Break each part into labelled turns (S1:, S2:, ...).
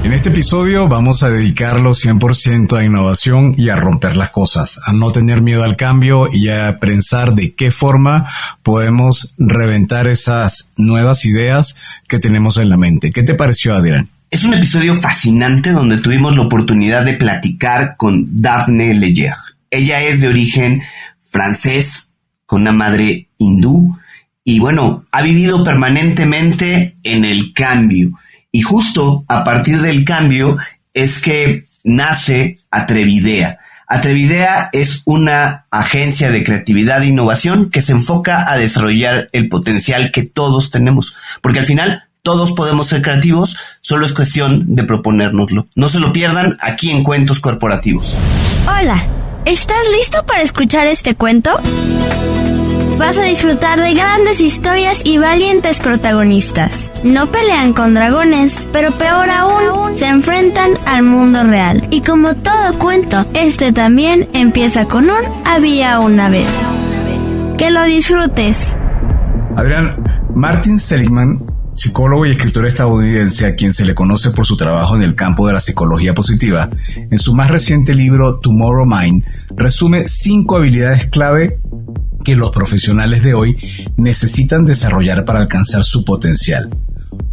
S1: En este episodio vamos a dedicarlo 100% a innovación y a romper las cosas, a no tener miedo al cambio y a pensar de qué forma podemos reventar esas nuevas ideas que tenemos en la mente. ¿Qué te pareció, Adrián?
S2: Es un episodio fascinante donde tuvimos la oportunidad de platicar con Daphne Leger. Ella es de origen francés, con una madre hindú, y bueno, ha vivido permanentemente en el cambio. Y justo a partir del cambio es que nace Atrevidea. Atrevidea es una agencia de creatividad e innovación que se enfoca a desarrollar el potencial que todos tenemos. Porque al final todos podemos ser creativos, solo es cuestión de proponérnoslo. No se lo pierdan aquí en Cuentos Corporativos.
S3: Hola, ¿estás listo para escuchar este cuento? Vas a disfrutar de grandes historias y valientes protagonistas. No pelean con dragones, pero peor aún, se enfrentan al mundo real. Y como todo cuento, este también empieza con un había una vez. ¡Que lo disfrutes!
S1: Adrián, Martin Seligman, psicólogo y escritor estadounidense a quien se le conoce por su trabajo en el campo de la psicología positiva, en su más reciente libro Tomorrow Mind, resume 5 habilidades clave que los profesionales de hoy necesitan desarrollar para alcanzar su potencial.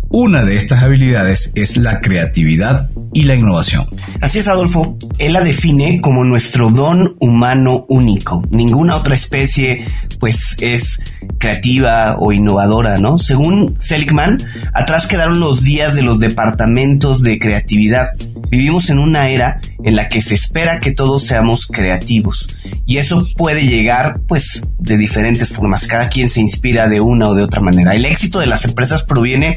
S1: Una de estas habilidades es la creatividad y la innovación.
S2: Así es, Adolfo. Él la define como nuestro don humano único. Ninguna otra especie, pues, es creativa o innovadora, ¿no? Según Seligman, atrás quedaron los días de los departamentos de creatividad. Vivimos en una era en la que se espera que todos seamos creativos. Y eso puede llegar, pues, de diferentes formas. Cada quien se inspira de una o de otra manera. El éxito de las empresas proviene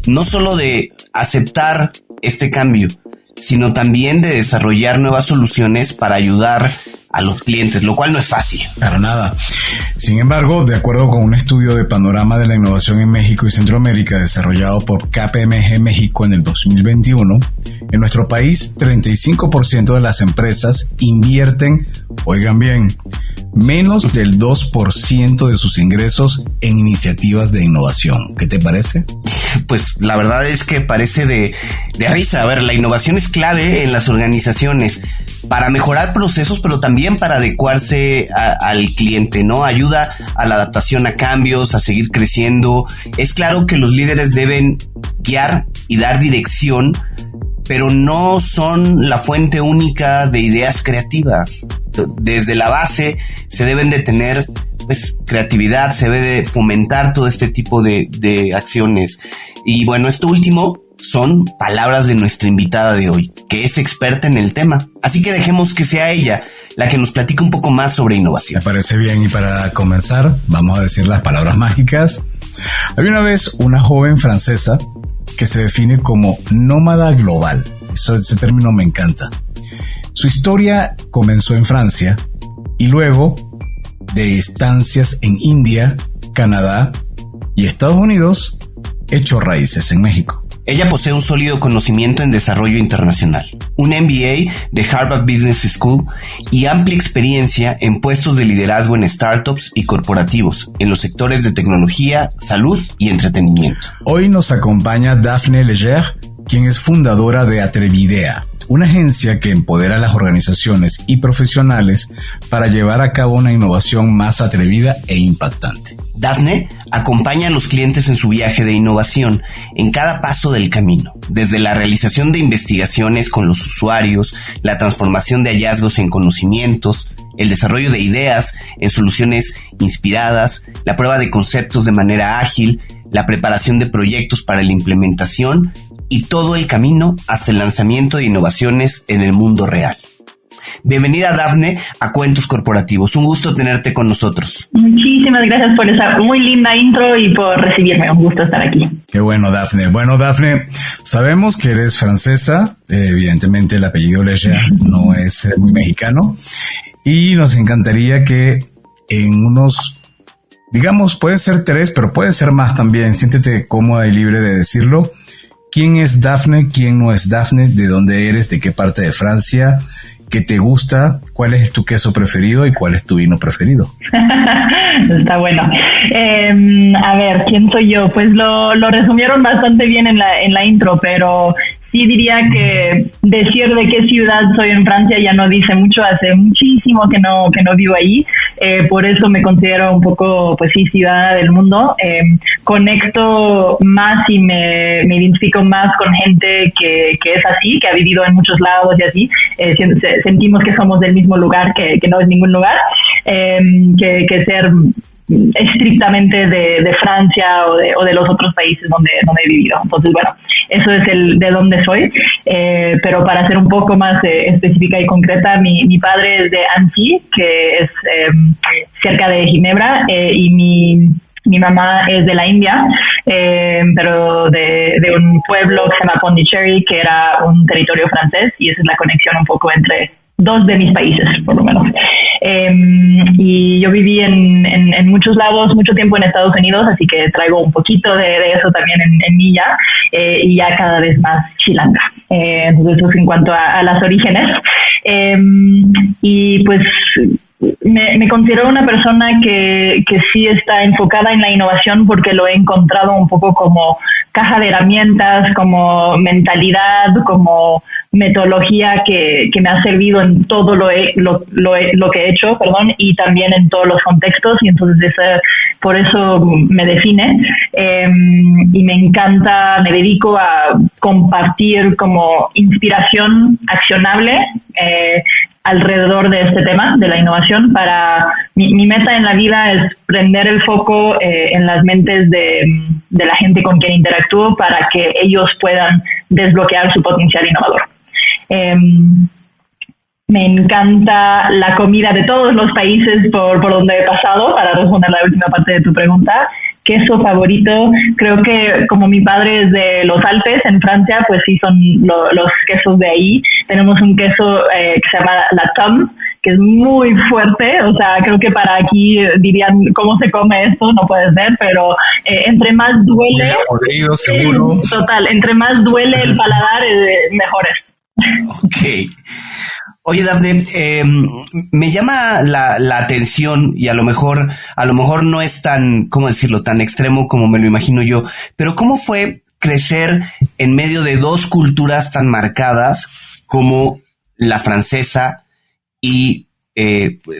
S2: no solo de aceptar este cambio, sino también de desarrollar nuevas soluciones para ayudar a los clientes, lo cual no es fácil.
S1: Para nada. Sin embargo, de acuerdo con un estudio de Panorama de la Innovación en México y Centroamérica desarrollado por KPMG México en el 2021, en nuestro país 35% de las empresas invierten, oigan bien, menos del 2% de sus ingresos en iniciativas de innovación. ¿Qué te parece?
S2: Pues la verdad es que parece de risa. A ver, la innovación es clave en las organizaciones para mejorar procesos, pero también para adecuarse al cliente, ¿no? Ayuda a la adaptación a cambios, a seguir creciendo. Es claro que los líderes deben guiar y dar dirección, pero no son la fuente única de ideas creativas. Desde la base se deben de tener, pues, creatividad, se debe de fomentar todo este tipo de acciones. Y bueno, esto último son palabras de nuestra invitada de hoy, que es experta en el tema. Así que dejemos que sea ella la que nos platique un poco más sobre innovación.
S1: Me parece bien, y para comenzar vamos a decir las palabras mágicas. Había una vez una joven francesa que se define como nómada global. Ese término me encanta. Su historia comenzó en Francia y luego de estancias en India, Canadá y Estados Unidos, echó raíces en México.
S2: Ella posee un sólido conocimiento en desarrollo internacional, un MBA de Harvard Business School y amplia experiencia en puestos de liderazgo en startups y corporativos en los sectores de tecnología, salud y entretenimiento.
S1: Hoy nos acompaña Daphne Leger, quien es fundadora de Atrevidea, una agencia que empodera a las organizaciones y profesionales para llevar a cabo una innovación más atrevida e impactante.
S2: Daphne acompaña a los clientes en su viaje de innovación en cada paso del camino, desde la realización de investigaciones con los usuarios, la transformación de hallazgos en conocimientos, el desarrollo de ideas en soluciones inspiradas, la prueba de conceptos de manera ágil, la preparación de proyectos para la implementación y todo el camino hasta el lanzamiento de innovaciones en el mundo real. Bienvenida, Daphne, a Cuentos Corporativos. Un gusto tenerte con nosotros.
S4: Muchísimas gracias por esa muy linda intro y por recibirme. Un gusto estar aquí.
S1: Qué bueno, Daphne. Bueno, Daphne, sabemos que eres francesa. Evidentemente el apellido Leger no es muy mexicano. Y nos encantaría que en unos, digamos, pueden ser 3, pero puede ser más también. Siéntete cómoda y libre de decirlo. ¿Quién es Daphne? ¿Quién no es Daphne? ¿De dónde eres? ¿De qué parte de Francia? ¿Qué te gusta? ¿Cuál es tu queso preferido y cuál es tu vino preferido?
S4: Está bueno. A ver, ¿quién soy yo? Pues lo resumieron bastante bien en la intro, pero sí diría que decir de qué ciudad soy en Francia ya no dice mucho, hace muchísimo que no vivo ahí, por eso me considero un poco, pues sí, ciudadana del mundo. Conecto más y me identifico más con gente que es así, que ha vivido en muchos lados y así. Sentimos que somos del mismo lugar, que no es ningún lugar, que ser estrictamente de Francia o de los otros países donde he vivido. Entonces, bueno, eso es de donde soy, pero para ser un poco más específica y concreta, mi padre es de Annecy, que es cerca de Ginebra, y mi mamá es de la India, pero de un pueblo que se llama Pondicherry, que era un territorio francés, y esa es la conexión un poco entre dos de mis países, por lo menos. Y yo viví en muchos lados, mucho tiempo en Estados Unidos, así que traigo un poquito de eso también en mí ya, y ya cada vez más chilanga. Entonces, eso es en cuanto a las orígenes. Y pues me considero una persona que sí está enfocada en la innovación, porque lo he encontrado un poco como caja de herramientas, como mentalidad, como metodología que me ha servido en todo lo que he hecho, y también en todos los contextos, y entonces por eso me define, y me encanta, me dedico a compartir como inspiración accionable alrededor de este tema de la innovación. Mi meta en la vida es prender el foco en las mentes de la gente con quien interactúo, para que ellos puedan desbloquear su potencial innovador. Me encanta la comida de todos los países por donde he pasado, para responder la última parte de tu pregunta. Queso favorito, creo que como mi padre es de los Alpes en Francia, pues sí, son los quesos de ahí. Tenemos un queso que se llama la Tome, que es muy fuerte, o sea, creo que para aquí dirían, ¿cómo se come esto? No puede ser, pero entre más duele...
S1: Podrido, seguro.
S4: Total, entre más duele el paladar, mejor es.
S2: Ok. Oye, Dafne, me llama la atención, y a lo mejor no es tan, ¿cómo decirlo?, tan extremo como me lo imagino yo, pero ¿cómo fue crecer en medio de dos culturas tan marcadas como la francesa y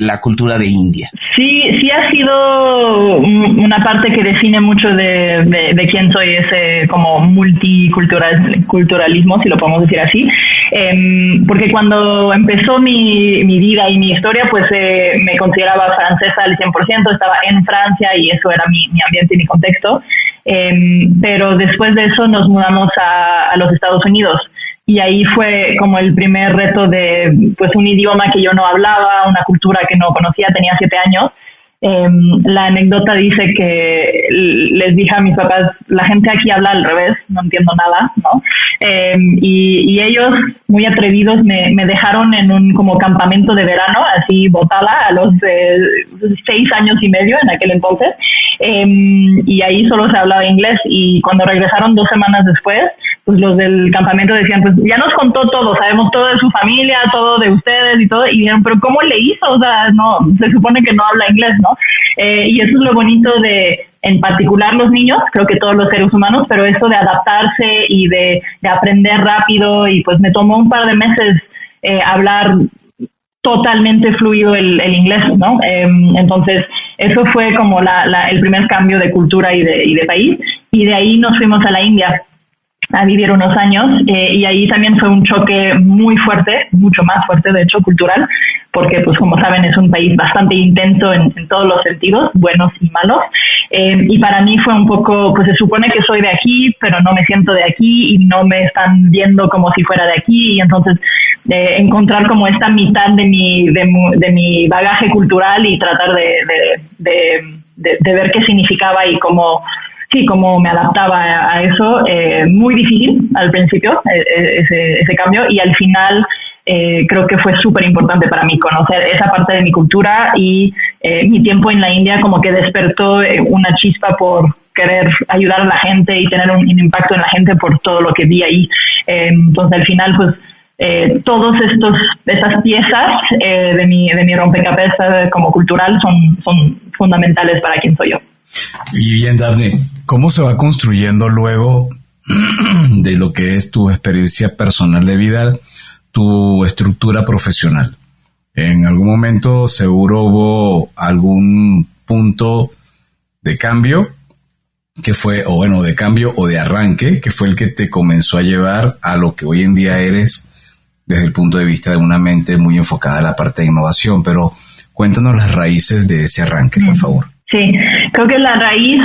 S2: la cultura de India? Sí
S4: ha sido una parte que define mucho de quién soy, ese como multiculturalismo, si lo podemos decir así. Porque cuando empezó mi vida y mi historia, pues me consideraba francesa al 100%, estaba en Francia y eso era mi ambiente y mi contexto. Pero después de eso nos mudamos a los Estados Unidos. Y ahí fue como el primer reto de pues un idioma que yo no hablaba, una cultura que no conocía, tenía 7 años. La anécdota dice que les dije a mis papás, la gente aquí habla al revés, no entiendo nada, ¿no? Y ellos, muy atrevidos, me dejaron en un como campamento de verano, así botada, a los 6 años y medio en aquel entonces, y ahí solo se hablaba inglés, y cuando regresaron 2 semanas después, pues los del campamento decían, pues ya nos contó todo, sabemos todo de su familia, todo de ustedes y todo, y dijeron, pero ¿cómo le hizo? O sea, no, se supone que no habla inglés, ¿no? Y eso es lo bonito en particular los niños, creo que todos los seres humanos, pero eso de adaptarse y de aprender rápido, y pues me tomó un par de meses hablar totalmente fluido el inglés, ¿no? Entonces, eso fue como el primer cambio de cultura y de país, y de ahí nos fuimos a la India a vivir unos años, y ahí también fue un choque muy fuerte, mucho más fuerte de hecho, cultural, porque pues como saben es un país bastante intenso en todos los sentidos, buenos y malos, y para mí fue un poco, pues se supone que soy de aquí, pero no me siento de aquí y no me están viendo como si fuera de aquí, y entonces encontrar como esta mitad de mi bagaje cultural y tratar de ver qué significaba y cómo me adaptaba a eso, muy difícil al principio, ese cambio, y al final creo que fue súper importante para mí conocer esa parte de mi cultura, y mi tiempo en la India como que despertó una chispa por querer ayudar a la gente y tener un impacto en la gente por todo lo que vi ahí. Entonces al final pues todos esas piezas de mi rompecabezas como cultural son fundamentales para quien soy yo.
S1: Y bien, Dafne, ¿cómo se va construyendo luego de lo que es tu experiencia personal de vida, tu estructura profesional. En algún momento seguro hubo algún punto de cambio que fue, o bueno, de cambio o de arranque, que fue el que te comenzó a llevar a lo que hoy en día eres desde el punto de vista de una mente muy enfocada a la parte de innovación. Pero cuéntanos las raíces de ese arranque, por favor.
S4: Sí, creo que la raíz,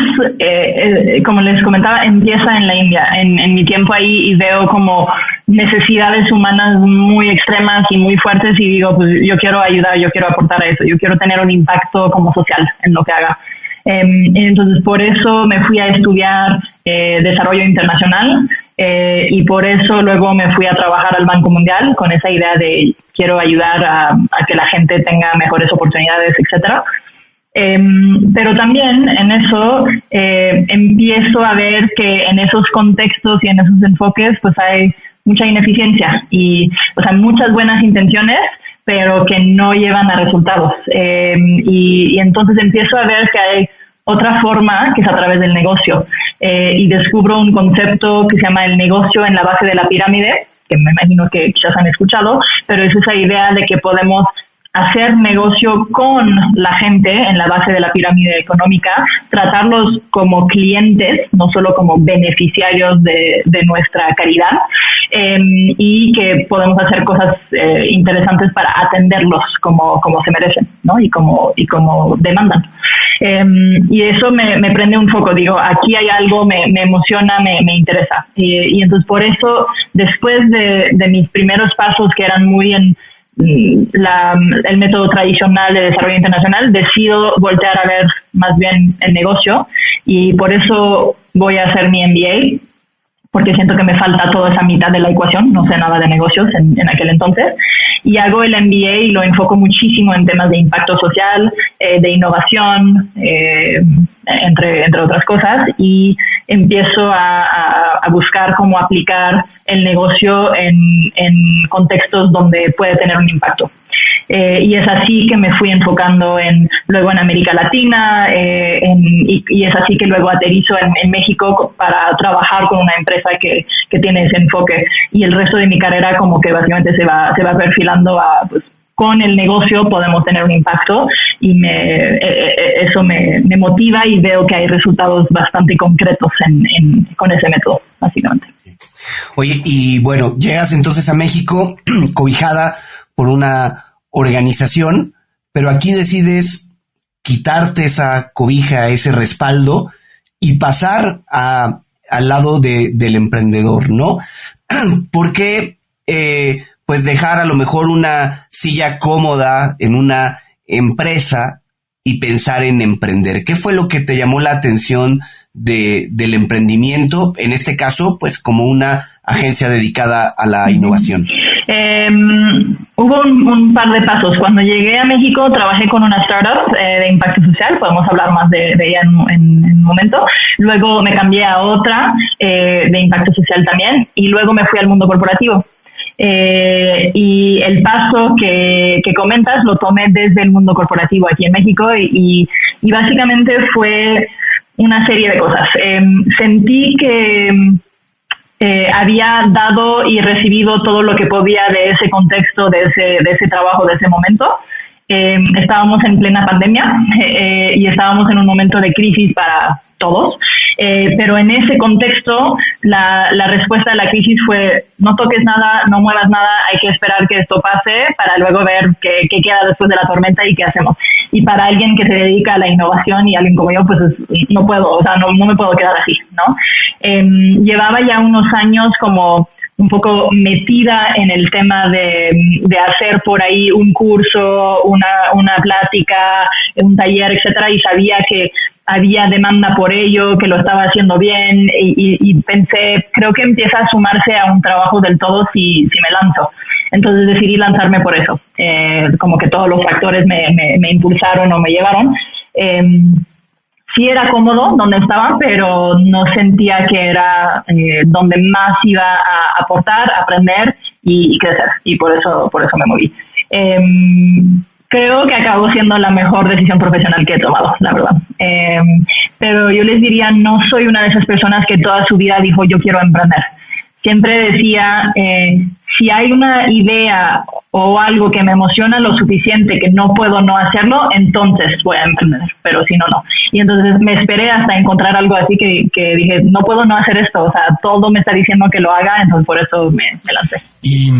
S4: como les comentaba, empieza en la India, en mi tiempo ahí, y veo como necesidades humanas muy extremas y muy fuertes, y digo, pues yo quiero ayudar, yo quiero aportar a eso, yo quiero tener un impacto como social en lo que haga. Entonces por eso me fui a estudiar desarrollo internacional, y por eso luego me fui a trabajar al Banco Mundial con esa idea de quiero ayudar a que la gente tenga mejores oportunidades, etcétera. Pero también en eso empiezo a ver que en esos contextos y en esos enfoques pues hay mucha ineficiencia y, o sea, muchas buenas intenciones, pero que no llevan a resultados. Y entonces empiezo a ver que hay otra forma, que es a través del negocio. Y descubro un concepto que se llama el negocio en la base de la pirámide, que me imagino que quizás han escuchado, pero es esa idea de que podemos hacer negocio con la gente en la base de la pirámide económica, tratarlos como clientes, no solo como beneficiarios de nuestra caridad, y que podemos hacer cosas interesantes para atenderlos como se merecen, ¿no? y como demandan. Y eso me prende un foco, digo, aquí hay algo, me emociona, me interesa. Y entonces por eso, después de mis primeros pasos que eran muy en el método tradicional de desarrollo internacional, decido voltear a ver más bien el negocio, y por eso voy a hacer mi MBA, porque siento que me falta toda esa mitad de la ecuación, no sé nada de negocios en aquel entonces, y hago el MBA y lo enfoco muchísimo en temas de impacto social, de innovación, entre otras cosas, y empiezo a buscar cómo aplicar el negocio en contextos donde puede tener un impacto. Y es así que me fui enfocando luego en América Latina, y es así que luego aterrizo en México para trabajar con una empresa que tiene ese enfoque, y el resto de mi carrera como que básicamente se va perfilando a, pues, con el negocio podemos tener un impacto, y eso me motiva, y veo que hay resultados bastante concretos con ese método, básicamente.
S2: Oye, y bueno, llegas entonces a México cobijada por una organización, pero aquí decides quitarte esa cobija, ese respaldo, y pasar al lado del emprendedor, ¿no? ¿Por qué pues dejar a lo mejor una silla cómoda en una empresa y pensar en emprender? ¿Qué fue lo que te llamó la atención del emprendimiento, en este caso, pues como una agencia dedicada a la innovación?
S4: Hubo un par de pasos. Cuando llegué a México trabajé con una startup de impacto social, podemos hablar más de ella en un momento. Luego me cambié a otra de impacto social también, y luego me fui al mundo corporativo. Y el paso que comentas lo tomé desde el mundo corporativo aquí en México, y básicamente fue una serie de cosas. Sentí que había dado y recibido todo lo que podía de ese contexto, de ese trabajo, de ese momento. Estábamos en plena pandemia y estábamos en un momento de crisis para todos, pero en ese contexto la respuesta a la crisis fue: no toques nada, no muevas nada, hay que esperar que esto pase para luego ver qué queda después de la tormenta y qué hacemos. Y para alguien que se dedica a la innovación y alguien como yo, pues no puedo, o sea, no me puedo quedar así, ¿no? Llevaba ya unos años como un poco metida en el tema de hacer por ahí un curso, una plática, un taller, etcétera, y sabía que había demanda por ello, que lo estaba haciendo bien, y pensé, creo que empieza a sumarse a un trabajo del todo si me lanzo. Entonces decidí lanzarme por eso. Como que todos los factores me impulsaron o me llevaron. Sí era cómodo donde estaba, pero no sentía que era donde más iba a aportar, aprender y crecer. Y por eso me moví. creo que acabó siendo la mejor decisión profesional que he tomado, la verdad. Pero yo les diría, no soy una de esas personas que toda su vida dijo yo quiero emprender. Siempre decía, si hay una idea o algo que me emociona lo suficiente que no puedo no hacerlo, entonces voy a emprender, pero si no, no. Y entonces me esperé hasta encontrar algo así que dije, no puedo no hacer esto, o sea, todo me está diciendo que lo haga, entonces por eso me lancé.
S1: Y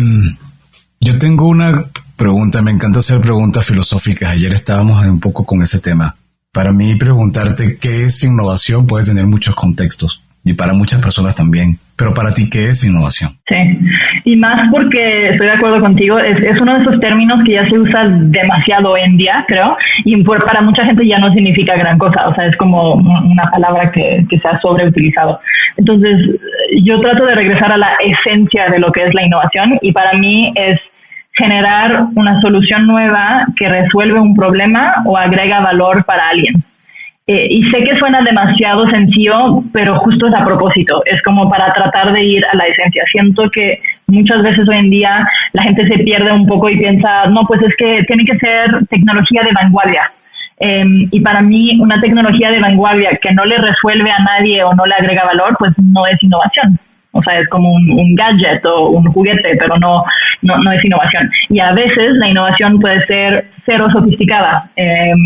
S1: yo tengo una pregunta, me encanta hacer preguntas filosóficas, ayer estábamos un poco con ese tema. Para mí preguntarte qué es innovación puede tener muchos contextos y para muchas personas también, pero para ti, ¿qué es innovación?
S4: Sí, y más porque estoy de acuerdo contigo, es uno de esos términos que ya se usa demasiado hoy en día, creo, y para mucha gente ya no significa gran cosa, o sea, es como una palabra que se ha sobreutilizado. Entonces, yo trato de regresar a la esencia de lo que es la innovación, y para mí es generar una solución nueva que resuelve un problema o agrega valor para alguien. Y sé que suena demasiado sencillo, pero justo es a propósito. Es como para tratar de ir a la esencia. Siento que muchas veces hoy en día la gente se pierde un poco y piensa, no, pues es que tiene que ser tecnología de vanguardia. Y para mí una tecnología de vanguardia que no le resuelve a nadie o no le agrega valor, pues no es innovación. O sea, es como un gadget o un juguete, pero no es innovación. Y a veces la innovación puede ser cero sofisticada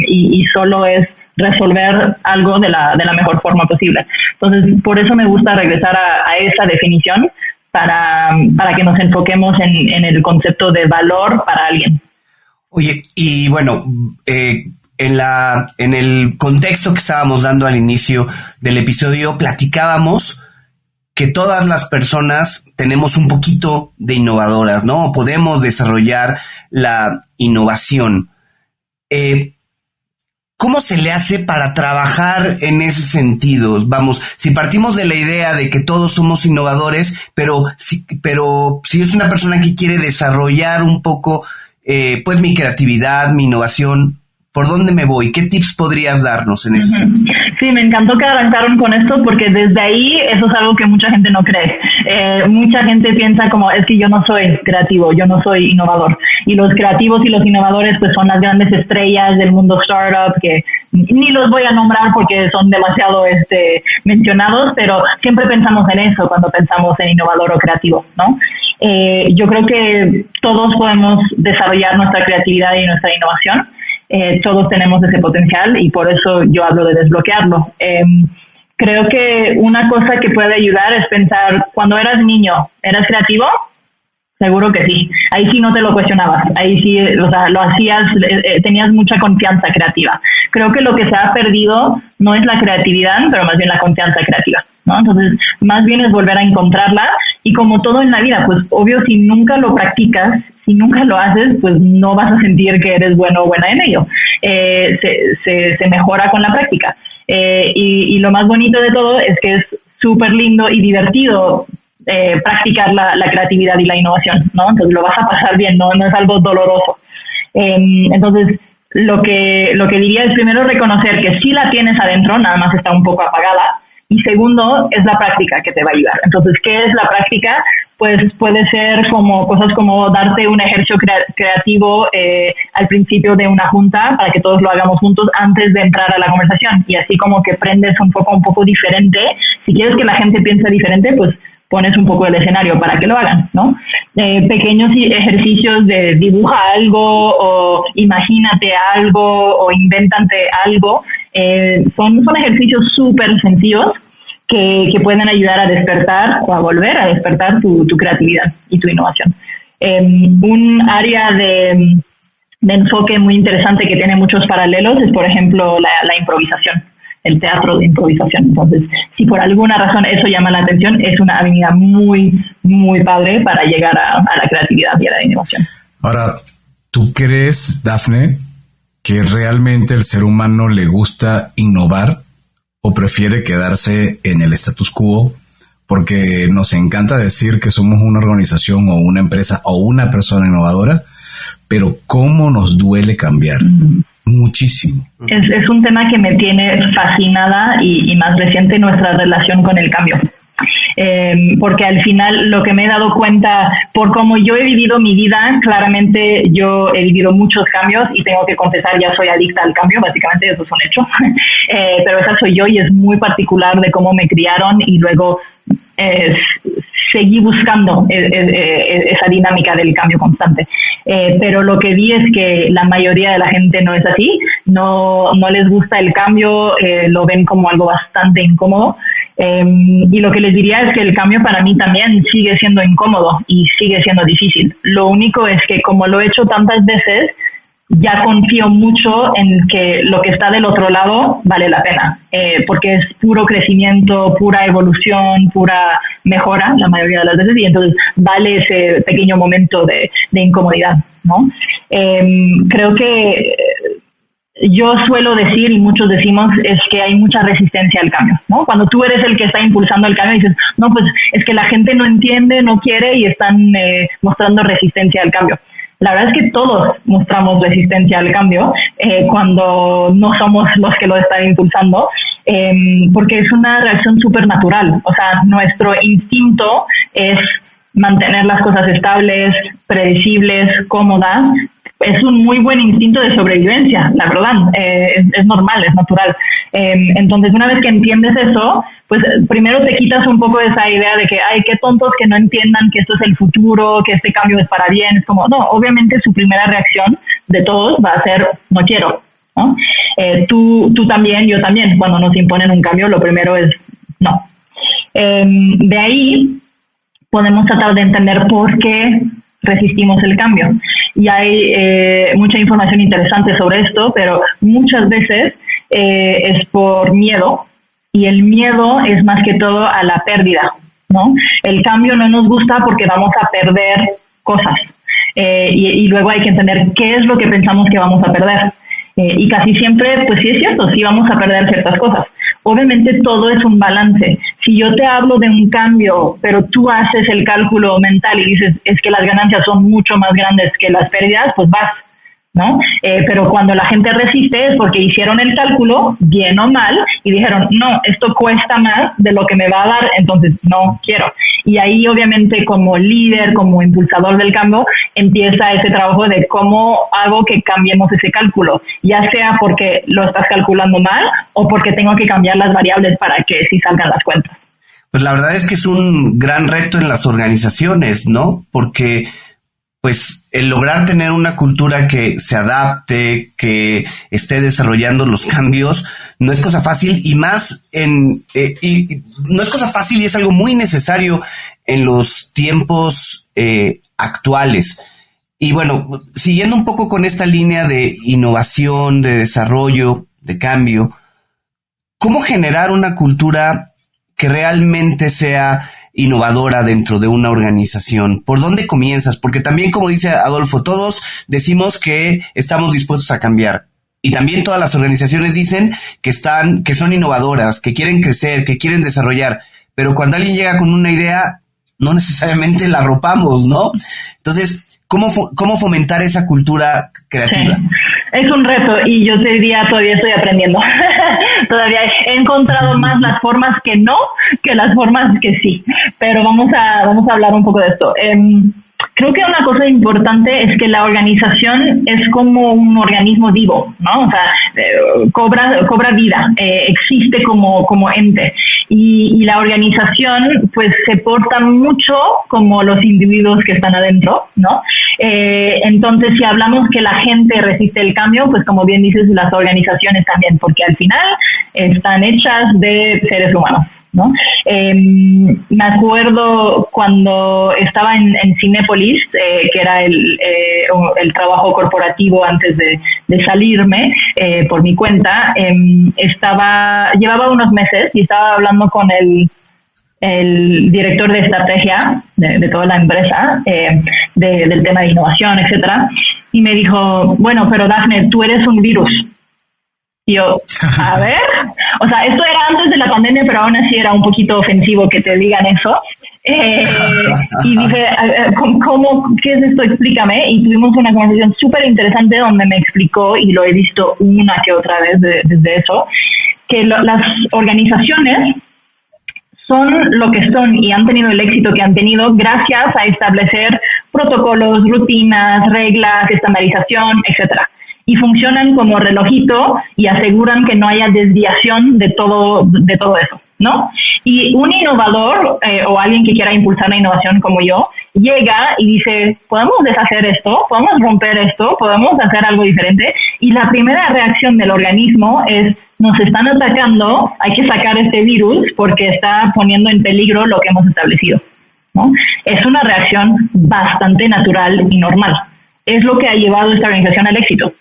S4: y solo es resolver algo de la mejor forma posible. Entonces, por eso me gusta regresar a esa definición para que nos enfoquemos en el concepto de valor para alguien.
S2: Oye, y bueno, en el contexto que estábamos dando al inicio del episodio, platicábamos que todas las personas tenemos un poquito de innovadoras, ¿no? Podemos desarrollar la innovación. ¿Cómo se le hace para trabajar en ese sentido? Vamos, si partimos de la idea de que todos somos innovadores, pero si es una persona que quiere desarrollar un poco, pues mi creatividad, mi innovación, ¿por dónde me voy? ¿Qué tips podrías darnos en ese sentido?
S4: Sí, me encantó que arrancaron con esto porque desde ahí eso es algo que mucha gente no cree. Mucha gente piensa como, es que yo no soy creativo, yo no soy innovador. Y los creativos y los innovadores pues son las grandes estrellas del mundo startup que ni los voy a nombrar porque son demasiado mencionados, pero siempre pensamos en eso cuando pensamos en innovador o creativo, ¿no? Yo creo que todos podemos desarrollar nuestra creatividad y nuestra innovación. Todos tenemos ese potencial y por eso yo hablo de desbloquearlo. Creo que una cosa que puede ayudar es pensar, cuando eras niño, ¿eras creativo? Seguro que sí. Ahí sí no te lo cuestionabas. Ahí sí, o sea, lo hacías, tenías mucha confianza creativa. Creo que lo que se ha perdido no es la creatividad, pero más bien la confianza creativa, ¿no? Entonces, más bien es volver a encontrarla y como todo en la vida, pues obvio, si nunca lo practicas, si nunca lo haces, pues no vas a sentir que eres bueno o buena en ello. Se mejora con la práctica. Y lo más bonito de todo es que es súper lindo y divertido practicar la creatividad y la innovación, ¿no? Entonces lo vas a pasar bien, no es algo doloroso. Entonces, lo que diría es primero reconocer que sí la tienes adentro, nada más está un poco apagada. Y segundo, es la práctica que te va a ayudar. Entonces, ¿qué es la práctica? Pues puede ser como cosas como darte un ejercicio creativo al principio de una junta para que todos lo hagamos juntos antes de entrar a la conversación. Y así como que prendes un poco diferente. Si quieres que la gente piense diferente, pues pones un poco el escenario para que lo hagan, ¿no? Pequeños ejercicios de dibuja algo o imagínate algo o invéntate algo. Son ejercicios súper sencillos que pueden ayudar a despertar o a volver a despertar tu creatividad y tu innovación. Un área de enfoque muy interesante que tiene muchos paralelos es, por ejemplo, la improvisación, el teatro de improvisación. Entonces, si por alguna razón eso llama la atención, es una avenida muy, muy padre para llegar a la creatividad y a la innovación.
S1: Ahora, ¿tú crees, Dafne, que realmente el ser humano le gusta innovar o prefiere quedarse en el status quo? Porque nos encanta decir que somos una organización o una empresa o una persona innovadora, pero ¿cómo nos duele cambiar? Muchísimo.
S4: Es un tema que me tiene fascinada y más reciente nuestra relación con el cambio. porque al final lo que me he dado cuenta, por cómo yo he vivido mi vida, claramente yo he vivido muchos cambios y tengo que confesar, ya soy adicta al cambio, básicamente eso es un hecho, pero esa soy yo y es muy particular de cómo me criaron y luego seguí buscando esa dinámica del cambio constante. Pero lo que vi es que la mayoría de la gente no es así, no les gusta el cambio, lo ven como algo bastante incómodo. Y lo que les diría es que el cambio para mí también sigue siendo incómodo y sigue siendo difícil. Lo único es que como lo he hecho tantas veces, ya confío mucho en que lo que está del otro lado vale la pena, porque es puro crecimiento, pura evolución, pura mejora la mayoría de las veces, y entonces vale ese pequeño momento de incomodidad, ¿no? Creo que yo suelo decir, y muchos decimos, es que hay mucha resistencia al cambio, ¿no? Cuando tú eres el que está impulsando el cambio, dices, no, pues es que la gente no entiende, no quiere y están mostrando resistencia al cambio. La verdad es que todos mostramos resistencia al cambio cuando no somos los que lo están impulsando, porque es una reacción súper natural. O sea, nuestro instinto es mantener las cosas estables, predecibles, cómodas. Es un muy buen instinto de sobrevivencia, la verdad, es normal, es natural. Entonces, una vez que entiendes eso, pues primero te quitas un poco de esa idea de que, ay, qué tontos que no entiendan que esto es el futuro, que este cambio es para bien. Es como, no, obviamente su primera reacción de todos va a ser, no quiero, ¿no? Tú también, yo también, cuando nos imponen un cambio, lo primero es, no. De ahí podemos tratar de entender por qué resistimos el cambio. Y hay mucha información interesante sobre esto, pero muchas veces es por miedo, y el miedo es más que todo a la pérdida, ¿no? El cambio no nos gusta porque vamos a perder cosas, y luego hay que entender qué es lo que pensamos que vamos a perder. Y casi siempre, pues sí es cierto, sí vamos a perder ciertas cosas. Obviamente todo es un balance. Si yo te hablo de un cambio, pero tú haces el cálculo mental y dices, es que las ganancias son mucho más grandes que las pérdidas, pues vas, ¿no? Pero cuando la gente resiste es porque hicieron el cálculo, bien o mal, y dijeron, no, esto cuesta más de lo que me va a dar, entonces no quiero. Y ahí obviamente como líder, como impulsador del cambio, empieza ese trabajo de cómo hago que cambiemos ese cálculo, ya sea porque lo estás calculando mal o porque tengo que cambiar las variables para que sí salgan las cuentas.
S2: Pues la verdad es que es un gran reto en las organizaciones, ¿no? Porque pues el lograr tener una cultura que se adapte, que esté desarrollando los cambios, no es cosa fácil, y más y no es cosa fácil, y es algo muy necesario en los tiempos actuales. Y bueno, siguiendo un poco con esta línea de innovación, de desarrollo, de cambio, ¿cómo generar una cultura que realmente sea innovadora dentro de una organización? ¿Por dónde comienzas? Porque también, como dice Adolfo, todos decimos que estamos dispuestos a cambiar, y también todas las organizaciones dicen que son innovadoras, que quieren crecer, que quieren desarrollar, pero cuando alguien llega con una idea, no necesariamente la arropamos, ¿no? Entonces, ¿cómo fomentar esa cultura creativa?
S4: Sí. Es un reto, y yo te diría, todavía estoy aprendiendo. Todavía he encontrado más las formas que no que las formas que sí. Pero vamos a hablar un poco de esto. Creo que una cosa importante es que la organización es como un organismo vivo, ¿no? O sea, cobra vida, existe como ente. Y la organización, pues, se porta mucho como los individuos que están adentro, ¿no? Entonces, si hablamos que la gente resiste el cambio, pues, como bien dices, las organizaciones también, porque al final están hechas de seres humanos, ¿no? Me acuerdo cuando estaba en Cinépolis, que era el trabajo corporativo antes de salirme por mi cuenta, llevaba unos meses y estaba hablando con el director de estrategia de toda la empresa, del tema de innovación, etcétera, y me dijo, bueno, pero Dafne, tú eres un virus. Y yo, a ver, o sea, esto era antes de la pandemia, pero aún así era un poquito ofensivo que te digan eso. Y dije, ¿qué es esto? Explícame. Y tuvimos una conversación súper interesante donde me explicó, y lo he visto una que otra vez desde eso, que las organizaciones son lo que son y han tenido el éxito que han tenido gracias a establecer protocolos, rutinas, reglas, estandarización, etcétera. Y funcionan como relojito y aseguran que no haya desviación de todo eso, ¿no? Y un innovador o alguien que quiera impulsar la innovación como yo, llega y dice, podemos deshacer esto, podemos romper esto, podemos hacer algo diferente. Y la primera reacción del organismo es, nos están atacando, hay que sacar este virus porque está poniendo en peligro lo que hemos establecido, ¿no? Es una reacción bastante natural y normal. Es lo que ha llevado esta organización al éxito.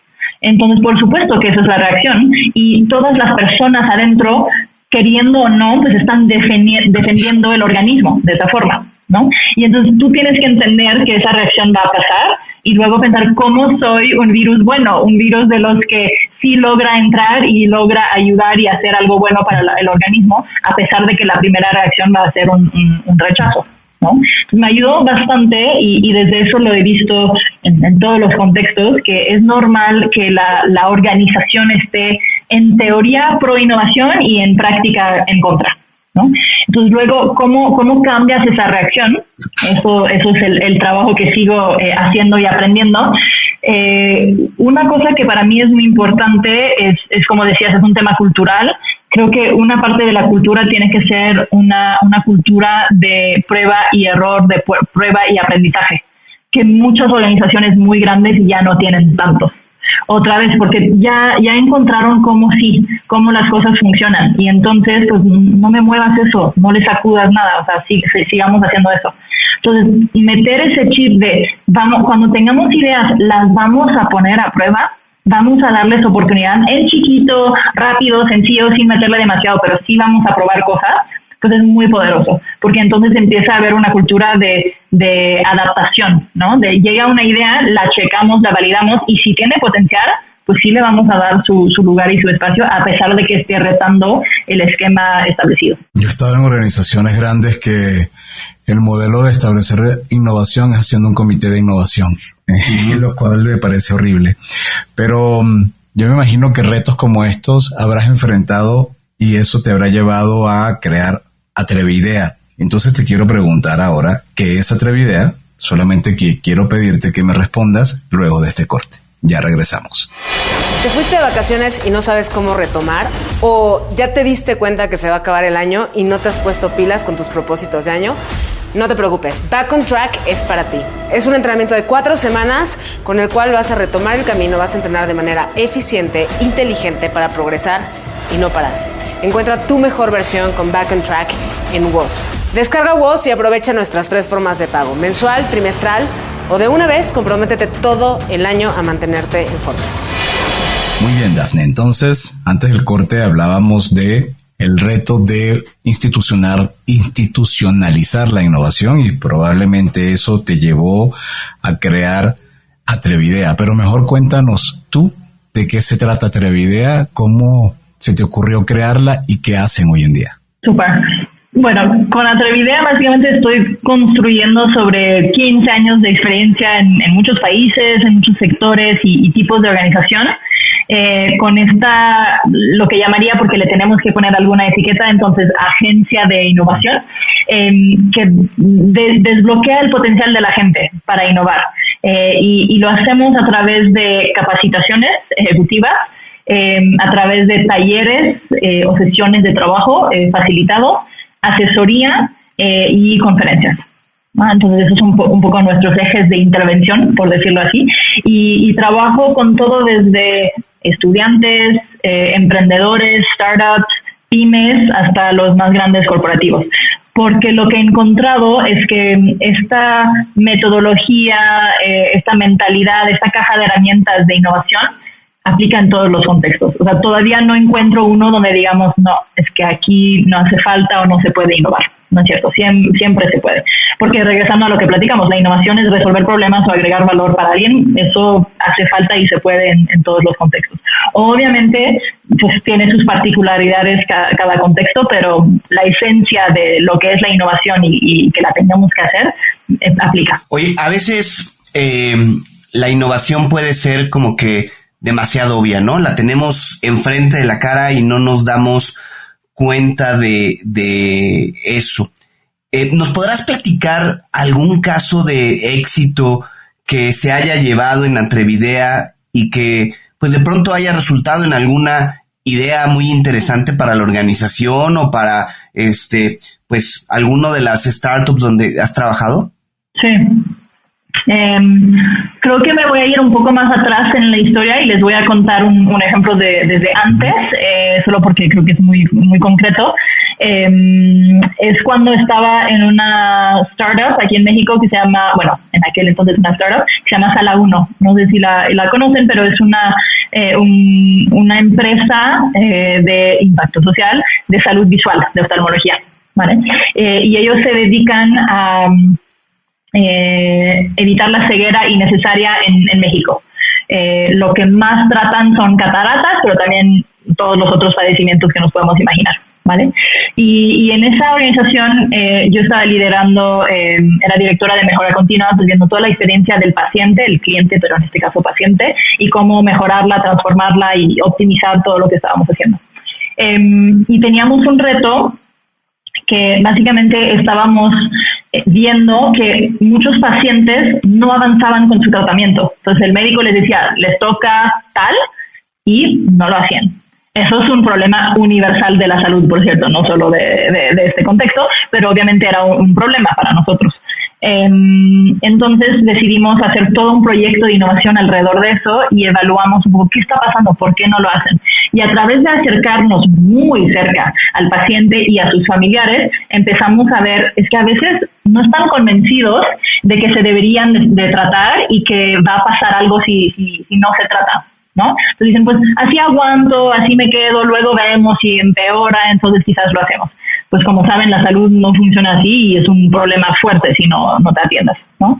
S4: Entonces, por supuesto que esa es la reacción y todas las personas adentro, queriendo o no, pues están defendiendo el organismo de esa forma, ¿no? Y entonces tú tienes que entender que esa reacción va a pasar y luego pensar cómo soy un virus bueno, un virus de los que sí logra entrar y logra ayudar y hacer algo bueno para el organismo, a pesar de que la primera reacción va a ser un rechazo, ¿no? Entonces me ayudó bastante y desde eso lo he visto en todos los contextos, que es normal que la organización esté en teoría pro innovación y en práctica en contra, ¿no? Entonces luego, ¿cómo cambias esa reacción? Eso es el trabajo que sigo haciendo y aprendiendo. Una cosa que para mí es muy importante es como decías, es un tema cultural. Creo que una parte de la cultura tiene que ser una cultura de prueba y error, de prueba y aprendizaje, que muchas organizaciones muy grandes ya no tienen tanto. Otra vez, porque ya encontraron cómo las cosas funcionan, y entonces pues no me muevas eso, no le sacudas nada, o sea, sigamos haciendo eso. Entonces, meter ese chip de, cuando tengamos ideas, las vamos a poner a prueba, vamos a darles oportunidad en chiquito, rápido, sencillo, sin meterle demasiado, pero sí vamos a probar cosas, pues es muy poderoso, porque entonces empieza a haber una cultura de adaptación, ¿no? De llega una idea, la checamos, la validamos, y si tiene potencial, pues sí le vamos a dar su lugar y su espacio, a pesar de que esté retando el esquema establecido.
S1: Yo he estado en organizaciones grandes que el modelo de establecer innovación es haciendo un comité de innovación, lo cual me parece horrible. Pero yo me imagino que retos como estos habrás enfrentado y eso te habrá llevado a crear Atrevidea. Entonces te quiero preguntar ahora, ¿qué es Atrevidea? Solamente que quiero pedirte que me respondas luego de este corte. Ya regresamos.
S5: ¿Te fuiste de vacaciones y no sabes cómo retomar? ¿O ya te diste cuenta que se va a acabar el año y no te has puesto pilas con tus propósitos de año? No te preocupes, Back on Track es para ti. Es un entrenamiento de 4 semanas con el cual vas a retomar el camino, vas a entrenar de manera eficiente, inteligente para progresar y no parar. Encuentra tu mejor versión con Back on Track en WOS. Descarga WOS y aprovecha nuestras 3 formas de pago: mensual, trimestral o de una vez. Comprométete todo el año a mantenerte en forma.
S1: Muy bien, Dafne. Entonces, antes del corte hablábamos de el reto de institucionalizar la innovación, y probablemente eso te llevó a crear Atrevidea. Pero mejor cuéntanos tú de qué se trata Atrevidea, cómo se te ocurrió crearla y qué hacen hoy en día.
S4: Súper. Bueno, con Atrevidea básicamente estoy construyendo sobre 15 años de experiencia en muchos países, en muchos sectores y tipos de organización. Con esta, lo que llamaría, porque le tenemos que poner alguna etiqueta, entonces agencia de innovación, que desbloquea el potencial de la gente para innovar. Y lo hacemos a través de capacitaciones ejecutivas, a través de talleres o sesiones de trabajo facilitado, asesoría y conferencias. Entonces esos son un poco nuestros ejes de intervención, por decirlo así, y trabajo con todo desde estudiantes, emprendedores, startups, pymes, hasta los más grandes corporativos. Porque lo que he encontrado es que esta metodología, esta mentalidad, esta caja de herramientas de innovación aplica en todos los contextos. O sea, todavía no encuentro uno donde digamos, no, es que aquí no hace falta o no se puede innovar. No es cierto, siempre se puede. Porque regresando a lo que platicamos, la innovación es resolver problemas o agregar valor para alguien. Eso hace falta y se puede en todos los contextos. Obviamente, pues tiene sus particularidades cada contexto, pero la esencia de lo que es la innovación y que la tengamos que hacer, aplica.
S2: Oye, a veces la innovación puede ser como que demasiado obvia, ¿no? La tenemos enfrente de la cara y no nos damos cuenta de eso. ¿Nos podrás platicar algún caso de éxito que se haya llevado en Atrevidea y que pues de pronto haya resultado en alguna idea muy interesante para la organización o para pues alguno de las startups donde has trabajado?
S4: Sí. Creo que me voy a ir un poco más atrás en la historia y les voy a contar un ejemplo desde antes, solo porque creo que es muy, muy concreto. Es cuando estaba en una startup aquí en México que se llama, bueno, en aquel entonces una startup que se llama Sala 1. No sé si la conocen, pero es una empresa de impacto social de salud visual, de oftalmología, ¿vale? Y ellos se dedican a evitar la ceguera innecesaria en México. Lo que más tratan son cataratas, pero también todos los otros padecimientos que nos podemos imaginar, ¿vale? Y en esa organización yo estaba liderando, era directora de mejora continua, pues viendo toda la experiencia del paciente, el cliente, pero en este caso paciente, y cómo mejorarla, transformarla y optimizar todo lo que estábamos haciendo. Y teníamos un reto que básicamente estábamos viendo que muchos pacientes no avanzaban con su tratamiento. Entonces el médico les decía, les toca tal, y no lo hacían. Eso es un problema universal de la salud, por cierto, no solo de este contexto, pero obviamente era un problema para nosotros. Entonces decidimos hacer todo un proyecto de innovación alrededor de eso y evaluamos un poco qué está pasando, por qué no lo hacen. Y a través de acercarnos muy cerca al paciente y a sus familiares, empezamos a ver, es que a veces no están convencidos de que se deberían de tratar y que va a pasar algo si no se trata, ¿no? Entonces dicen, pues así aguanto, así me quedo, luego vemos si empeora, entonces quizás lo hacemos. Pues como saben, la salud no funciona así y es un problema fuerte si no te atiendes, ¿no?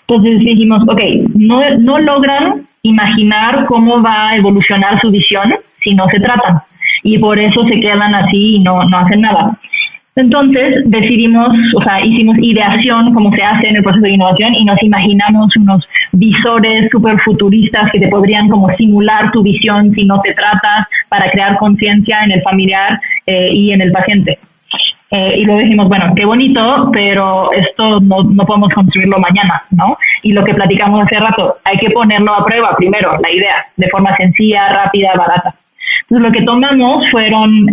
S4: Entonces dijimos, ok, no logran imaginar cómo va a evolucionar su visión si no se tratan, y por eso se quedan así y no hacen nada. Entonces decidimos, hicimos ideación, como se hace en el proceso de innovación, y nos imaginamos unos visores súper futuristas que te podrían como simular tu visión si no te tratas, para crear conciencia en el familiar y en el paciente. Y luego dijimos, bueno, qué bonito, pero esto no podemos construirlo mañana, ¿no? Y lo que platicamos hace rato, hay que ponerlo a prueba primero, la idea, de forma sencilla, rápida, barata. Entonces lo que tomamos fueron,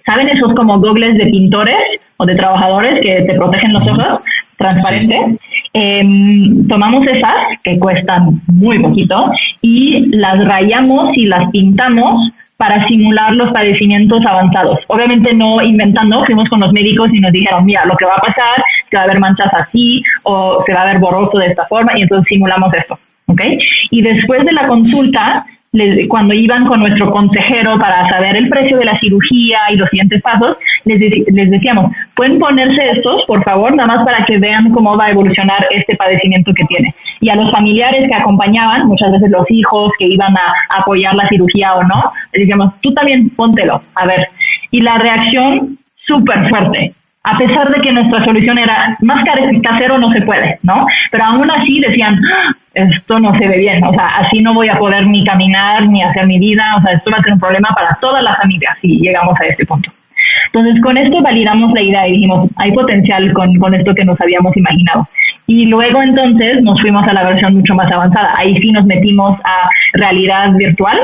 S4: ¿saben esos como gogles de pintores o de trabajadores que te protegen los ojos? Transparentes. Sí. Tomamos esas, que cuestan muy poquito, y las rayamos y las pintamos para simular los padecimientos avanzados. Obviamente no inventando, fuimos con los médicos y nos dijeron, mira, lo que va a pasar es que va a haber manchas así, o se va a ver borroso de esta forma, y entonces simulamos esto, ¿ok? Y después de la consulta, cuando iban con nuestro consejero para saber el precio de la cirugía y los siguientes pasos, les decíamos, ¿pueden ponerse estos, por favor, nada más para que vean cómo va a evolucionar este padecimiento que tiene? Y a los familiares que acompañaban, muchas veces los hijos que iban a apoyar la cirugía o no, les decíamos, tú también póntelo, a ver. Y la reacción, súper fuerte. A pesar de que nuestra solución era más casero no se puede, ¿no? Pero aún así decían, esto no se ve bien, así no voy a poder ni caminar ni hacer mi vida, esto va a ser un problema para toda la familia si llegamos a este punto. Entonces con esto validamos la idea y dijimos, hay potencial con esto que nos habíamos imaginado. Y luego entonces nos fuimos a la versión mucho más avanzada. Ahí sí nos metimos a realidad virtual.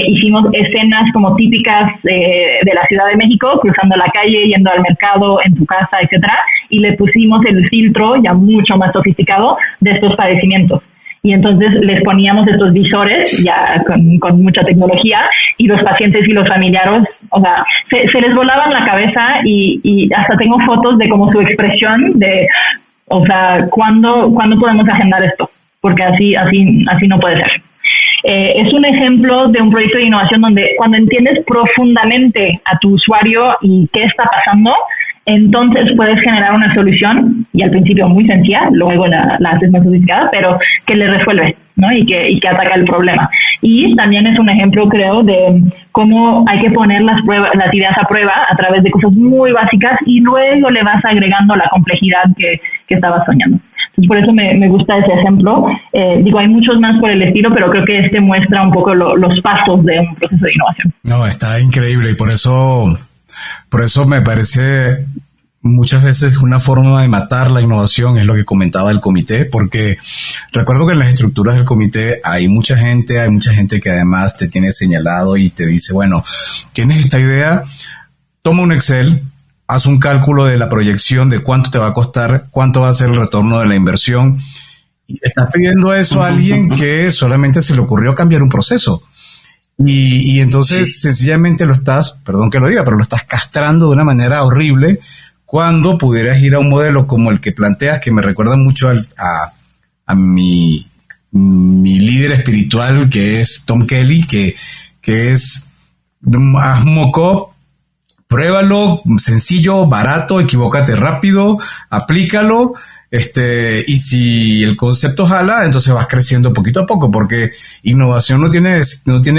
S4: Hicimos escenas como típicas de la Ciudad de México, cruzando la calle, yendo al mercado, en tu casa, etcétera, y le pusimos el filtro ya mucho más sofisticado de estos padecimientos. Y entonces les poníamos estos visores ya con mucha tecnología, y los pacientes y los familiares, se les volaban la cabeza, y hasta tengo fotos de como su expresión de, ¿cuándo podemos agendar esto? Porque así no puede ser. Es un ejemplo de un proyecto de innovación donde cuando entiendes profundamente a tu usuario y qué está pasando, entonces puedes generar una solución, y al principio muy sencilla, luego la haces más sofisticada, pero que le resuelve, ¿no? Y que ataca el problema. Y también es un ejemplo, creo, de cómo hay que poner las ideas a prueba a través de cosas muy básicas, y luego le vas agregando la complejidad que estabas soñando. Por eso me gusta ese ejemplo. Hay muchos más por el estilo, pero creo que muestra un poco los pasos de un proceso de innovación.
S1: No, está increíble, y por eso Por eso me parece muchas veces una forma de matar la innovación es lo que comentaba el comité, porque recuerdo que en las estructuras del comité hay mucha gente que además te tiene señalado y te dice, bueno, tienes esta idea, toma un Excel, haz un cálculo de la proyección de cuánto te va a costar, cuánto va a ser el retorno de la inversión. Y estás pidiendo eso a alguien que solamente se le ocurrió cambiar un proceso. Y entonces sencillamente lo estás, perdón que lo diga, pero lo estás castrando de una manera horrible cuando pudieras ir a un modelo como el que planteas, que me recuerda mucho a mi líder espiritual, que es Tom Kelly, que es haz un mock-up, pruébalo, sencillo, barato, equivócate rápido, aplícalo, y si el concepto jala, entonces vas creciendo poquito a poco, porque innovación no tiene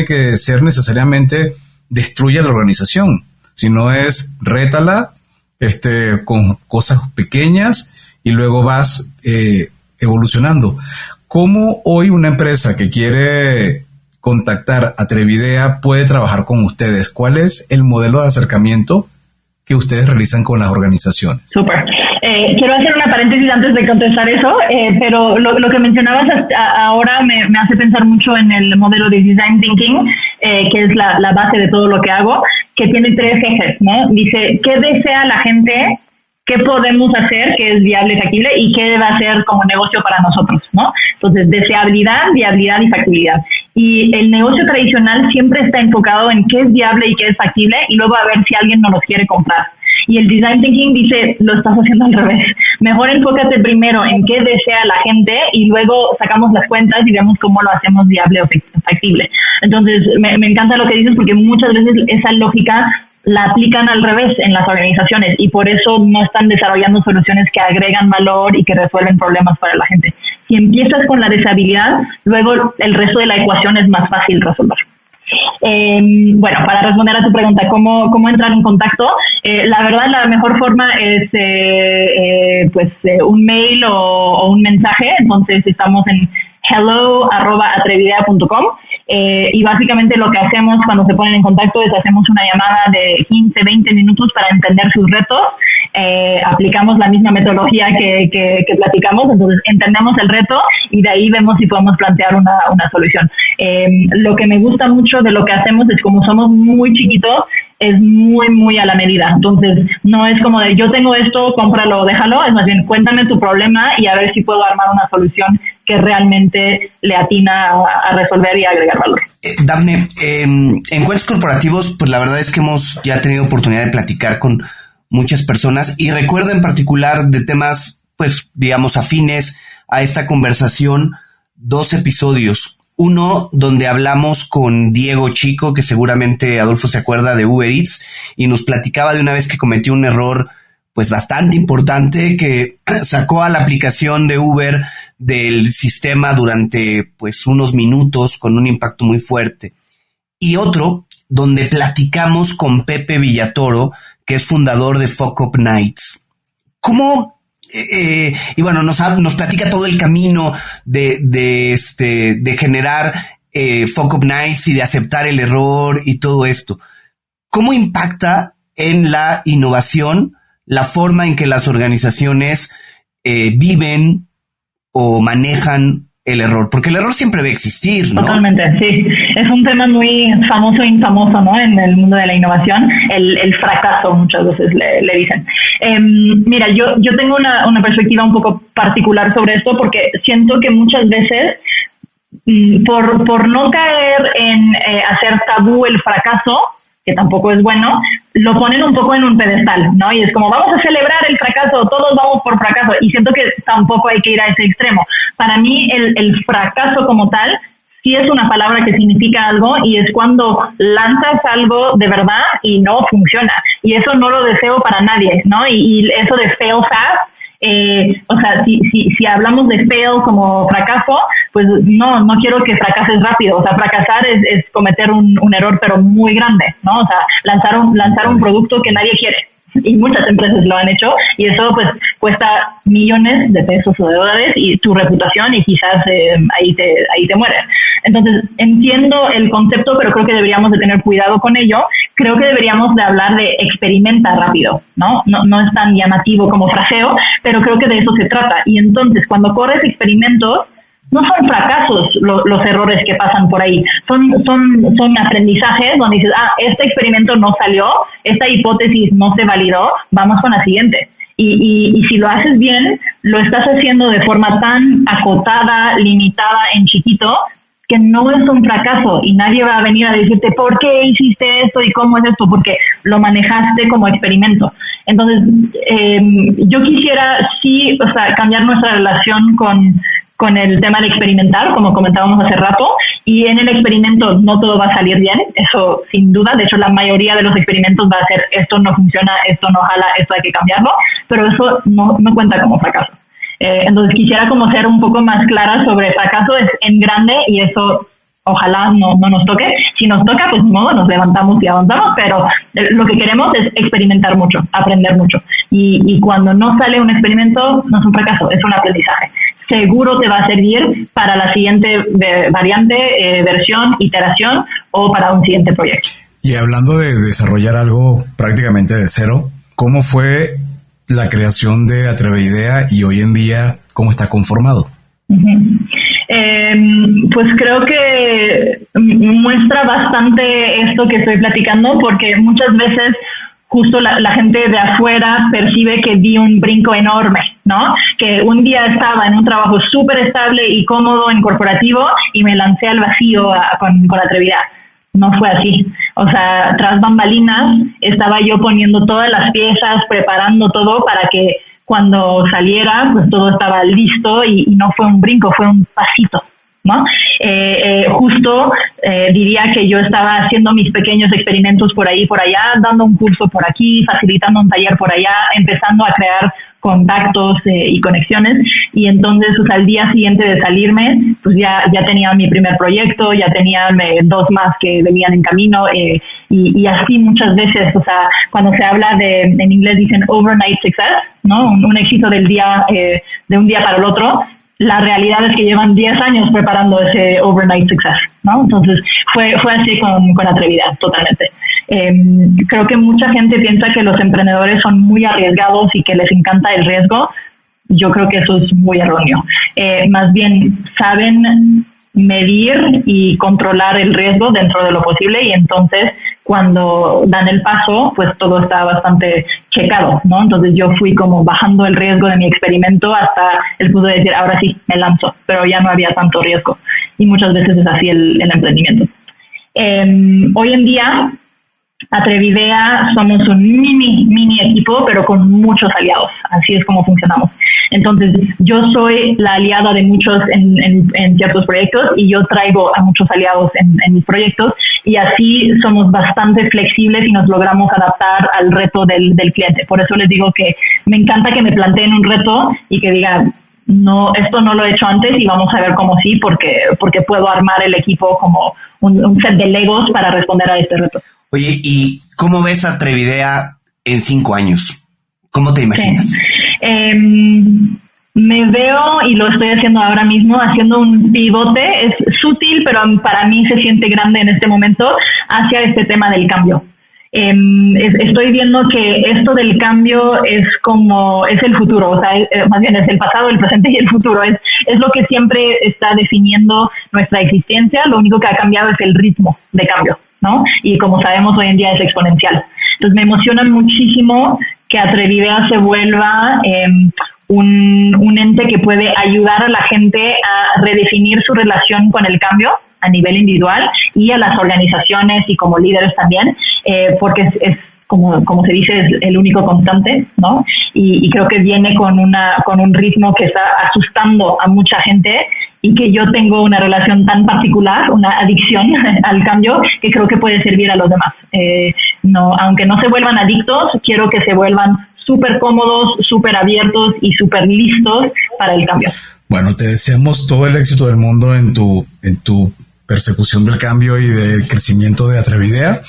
S1: que ser necesariamente destruye la organización, sino es rétala, con cosas pequeñas y luego vas evolucionando. ¿Cómo hoy una empresa que quiere contactar Atrevidea puede trabajar con ustedes? ¿Cuál es el modelo de acercamiento que ustedes realizan con las organizaciones?
S4: Súper. Quiero hacer una paréntesis antes de contestar eso, pero lo que mencionabas ahora me hace pensar mucho en el modelo de Design Thinking, que es la base de todo lo que hago, que tiene 3 ejes, ¿no? Dice, ¿qué desea la gente? ¿Qué podemos hacer que es viable y factible? ¿Y qué va a ser como negocio para nosotros, ¿no? Entonces, deseabilidad, viabilidad y factibilidad. Y el negocio tradicional siempre está enfocado en qué es viable y qué es factible, y luego a ver si alguien nos los quiere comprar. Y el Design Thinking dice, lo estás haciendo al revés. Mejor enfócate primero en qué desea la gente y luego sacamos las cuentas y vemos cómo lo hacemos viable o factible. Entonces, me encanta lo que dices, porque muchas veces esa lógica la aplican al revés en las organizaciones y por eso no están desarrollando soluciones que agregan valor y que resuelven problemas para la gente. Si empiezas con la deseabilidad, luego el resto de la ecuación es más fácil resolver. Bueno, para responder a tu pregunta, ¿cómo entrar en contacto? La verdad, la mejor forma es un mail o un mensaje. Entonces estamos en hello@atrevidea.com y básicamente lo que hacemos cuando se ponen en contacto es hacemos una llamada de 15-20 minutos para entender sus retos. Aplicamos la misma metodología que platicamos, entonces entendemos el reto y de ahí vemos si podemos plantear una solución. Lo que me gusta mucho de lo que hacemos es, como somos muy chiquitos, es muy, muy a la medida. Entonces, no es como de yo tengo esto, cómpralo, déjalo. Es más bien, cuéntame tu problema y a ver si puedo armar una solución que realmente le atina a resolver y a agregar valor.
S2: Dafne, encuentros corporativos, pues la verdad es que hemos ya tenido oportunidad de platicar con muchas personas y recuerdo en particular de temas, pues digamos, afines a esta conversación, 2 episodios. Uno donde hablamos con Diego Chico, que seguramente Adolfo se acuerda, de Uber Eats, y nos platicaba de una vez que cometió un error pues bastante importante, que sacó a la aplicación de Uber del sistema durante pues unos minutos con un impacto muy fuerte. Y otro donde platicamos con Pepe Villatoro, que es fundador de Fuck Up Nights. ¿Cómo? Y bueno, nos platica todo el camino de generar Fuck Up Nights y de aceptar el error y todo esto. ¿Cómo impacta en la innovación la forma en que las organizaciones viven o manejan el error? Porque el error siempre va a existir, ¿no?
S4: Totalmente, sí. Es un tema muy famoso e infamoso, ¿no? En el mundo de la innovación, el fracaso muchas veces le dicen. Mira, yo tengo una perspectiva un poco particular sobre esto, porque siento que muchas veces por no caer en hacer tabú el fracaso, que tampoco es bueno, lo ponen un poco en un pedestal, ¿no? Y es como, vamos a celebrar el fracaso, todos vamos por fracaso, y siento que tampoco hay que ir a ese extremo. Para mí el fracaso como tal sí es una palabra que significa algo, y es cuando lanzas algo de verdad y no funciona, y eso no lo deseo para nadie, ¿no? Y eso de fail fast, o sea, si hablamos de fail como fracaso, pues no quiero que fracases rápido. O sea, fracasar es cometer un error pero muy grande, ¿no? O sea, lanzar un producto que nadie quiere, y muchas empresas lo han hecho, y eso pues cuesta millones de pesos o de dólares y tu reputación, y quizás ahí te mueres. Entonces, entiendo el concepto, pero creo que deberíamos de tener cuidado con ello. Creo que deberíamos de hablar de experimenta rápido, ¿no? No es tan llamativo como fraseo, pero creo que de eso se trata. Y entonces, cuando corres experimentos, no son fracasos los errores que pasan por ahí, son aprendizajes donde dices, este experimento no salió, esta hipótesis no se validó, vamos con la siguiente. Y si lo haces bien, lo estás haciendo de forma tan acotada, limitada, en chiquito, que no es un fracaso y nadie va a venir a decirte por qué hiciste esto y cómo es esto, porque lo manejaste como experimento. Entonces, yo quisiera sí, cambiar nuestra relación con el tema de experimentar, como comentábamos hace rato, y en el experimento no todo va a salir bien, eso sin duda. De hecho, la mayoría de los experimentos va a ser esto no funciona, esto no jala, esto hay que cambiarlo, pero eso no cuenta como fracaso. Entonces quisiera como ser un poco más clara sobre fracaso es en grande, y eso ojalá no nos toque. Si nos toca, pues ni modo, nos levantamos y avanzamos, pero lo que queremos es experimentar mucho, aprender mucho. Y cuando no sale un experimento, no es un fracaso, es un aprendizaje. Seguro te va a servir para la siguiente variante, versión, iteración o para un siguiente proyecto.
S1: Y hablando de desarrollar algo prácticamente de cero, ¿cómo fue la creación de Atrevidea y hoy en día cómo está conformado?
S4: Pues creo que muestra bastante esto que estoy platicando, porque muchas veces justo la gente de afuera percibe que di un brinco enorme, ¿no? Que un día estaba en un trabajo súper estable y cómodo en corporativo y me lancé al vacío con Atrevidea. No fue así. O sea, tras bambalinas estaba yo poniendo todas las piezas, preparando todo para que cuando saliera, pues todo estaba listo y no fue un brinco, fue un pasito, ¿no? Diría que yo estaba haciendo mis pequeños experimentos por ahí, por allá, dando un curso por aquí, facilitando un taller por allá, empezando a crear contactos y conexiones, y entonces pues, al día siguiente de salirme, pues ya tenía mi primer proyecto, ya tenía 2 más que venían en camino, y así muchas veces. O sea, cuando se habla en inglés dicen overnight success, ¿no? Un éxito del día, de un día para el otro. La realidad es que llevan 10 años preparando ese overnight success, ¿no? Entonces, fue así con Atrevidea, totalmente. Creo que mucha gente piensa que los emprendedores son muy arriesgados y que les encanta el riesgo. Yo creo que eso es muy erróneo. Más bien, saben medir y controlar el riesgo dentro de lo posible, y entonces cuando dan el paso, pues todo está bastante checado, ¿no? Entonces yo fui como bajando el riesgo de mi experimento hasta el punto de decir, ahora sí, me lanzo, pero ya no había tanto riesgo, y muchas veces es así el emprendimiento. Hoy en día, Atrevidea somos un mini equipo, pero con muchos aliados. Así es como funcionamos. Entonces, yo soy la aliada de muchos en ciertos proyectos, y yo traigo a muchos aliados en mis proyectos, y así somos bastante flexibles y nos logramos adaptar al reto del cliente. Por eso les digo que me encanta que me planteen un reto y que digan, no, esto no lo he hecho antes y vamos a ver cómo sí, porque puedo armar el equipo como un set de legos para responder a este reto.
S2: Oye, ¿y cómo ves Atrevidea en 5 años? ¿Cómo te imaginas?
S4: Sí. Me veo, y lo estoy haciendo ahora mismo, haciendo un pivote. Es sutil, pero para mí se siente grande en este momento, hacia este tema del cambio. Estoy viendo que esto del cambio es el futuro, o sea, más bien es el pasado, el presente y el futuro. Es lo que siempre está definiendo nuestra existencia. Lo único que ha cambiado es el ritmo de cambio, ¿no? Y como sabemos, hoy en día es exponencial. Entonces me emociona muchísimo que Atrevidea se vuelva un ente que puede ayudar a la gente a redefinir su relación con el cambio a nivel individual, y a las organizaciones y como líderes también, porque es como se dice, es el único constante, ¿no? Y creo que viene con un ritmo que está asustando a mucha gente, y que yo tengo una relación tan particular, una adicción al cambio, que creo que puede servir a los demás. Aunque no se vuelvan adictos, quiero que se vuelvan súper cómodos, súper abiertos y súper listos para el cambio.
S1: Bueno, te deseamos todo el éxito del mundo en tu persecución del cambio y del crecimiento de Atrevidea.